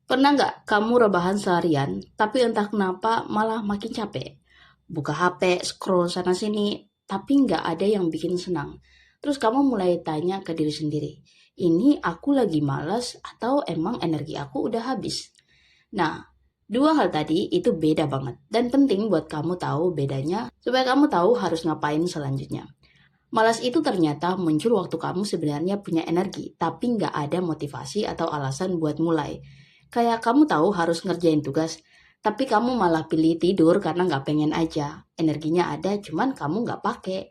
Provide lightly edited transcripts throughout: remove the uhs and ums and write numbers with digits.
Pernah nggak kamu rebahan seharian, tapi entah kenapa malah makin capek? Buka HP, scroll sana-sini, tapi nggak ada yang bikin senang. Terus kamu mulai tanya ke diri sendiri, ini aku lagi malas atau emang energi aku udah habis? Nah, dua hal tadi itu beda banget dan penting buat kamu tahu bedanya supaya kamu tahu harus ngapain selanjutnya. Malas itu ternyata muncul waktu kamu sebenarnya punya energi, tapi nggak ada motivasi atau alasan buat mulai. Kayak kamu tahu harus ngerjain tugas, tapi kamu malah pilih tidur karena nggak pengen aja. Energinya ada, cuman kamu nggak pakai.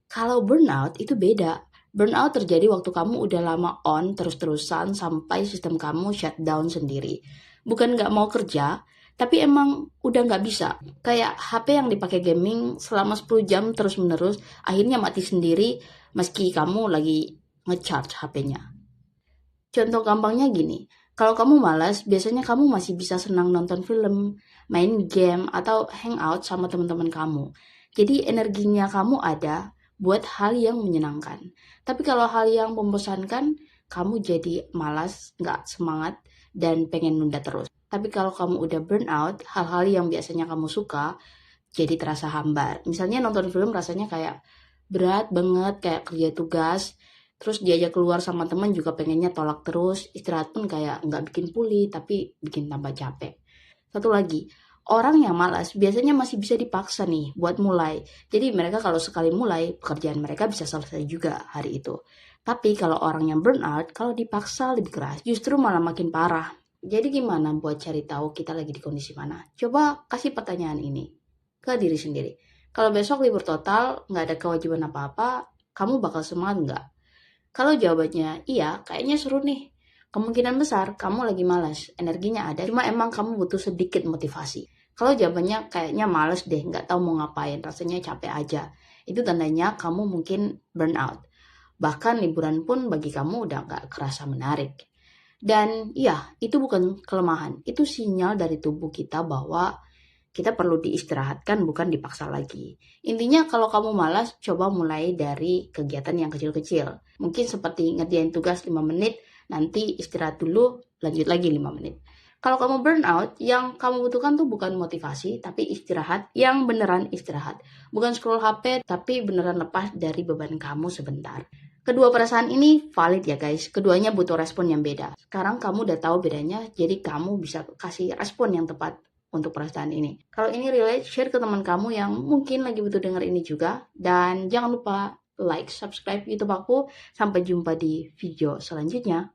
Kalau burnout itu beda. Burnout terjadi waktu kamu udah lama on terus-terusan sampai sistem kamu shutdown sendiri. Bukan nggak mau kerja, tapi emang udah nggak bisa. Kayak HP yang dipakai gaming selama 10 jam terus-menerus, akhirnya mati sendiri meski kamu lagi ngecharge HP-nya. Contoh gampangnya gini, kalau kamu malas, biasanya kamu masih bisa senang nonton film, main game, atau hangout sama teman-teman kamu. Jadi energinya kamu ada buat hal yang menyenangkan. Tapi kalau hal yang membosankan, kamu jadi malas, nggak semangat, dan pengen nunda terus. Tapi kalau kamu udah burn out, hal-hal yang biasanya kamu suka, jadi terasa hambar. Misalnya nonton film rasanya kayak berat banget, kayak kerja tugas, terus diajak keluar sama teman juga pengennya tolak terus, istirahat pun kayak nggak bikin pulih, tapi bikin tambah capek. Satu lagi, orang yang malas biasanya masih bisa dipaksa nih buat mulai. Jadi mereka kalau sekali mulai, pekerjaan mereka bisa selesai juga hari itu. Tapi kalau orang yang burnout, kalau dipaksa lebih keras, justru malah makin parah. Jadi gimana buat cari tahu kita lagi di kondisi mana? Coba kasih pertanyaan ini ke diri sendiri. Kalau besok libur total, nggak ada kewajiban apa-apa, kamu bakal semangat nggak? Kalau jawabannya iya, kayaknya seru nih. Kemungkinan besar kamu lagi malas, energinya ada, cuma emang kamu butuh sedikit motivasi. Kalau jawabannya kayaknya males deh, nggak tahu mau ngapain, rasanya capek aja. Itu tandanya kamu mungkin burnout. Bahkan liburan pun bagi kamu udah nggak kerasa menarik. Dan iya, itu bukan kelemahan, itu sinyal dari tubuh kita bahwa kita perlu diistirahatkan bukan dipaksa lagi. Intinya kalau kamu malas, coba mulai dari kegiatan yang kecil-kecil. Mungkin seperti ngerjain tugas 5 menit, nanti istirahat dulu, lanjut lagi 5 menit. Kalau kamu burnout, yang kamu butuhkan tuh bukan motivasi, tapi istirahat yang beneran istirahat. Bukan scroll HP, tapi beneran lepas dari beban kamu sebentar. Kedua perasaan ini valid ya guys, keduanya butuh respon yang beda. Sekarang kamu udah tahu bedanya, jadi kamu bisa kasih respon yang tepat untuk perasaan ini. Kalau ini relate, share ke teman kamu yang mungkin lagi butuh denger ini juga. Dan jangan lupa like, subscribe YouTube aku. Sampai jumpa di video selanjutnya.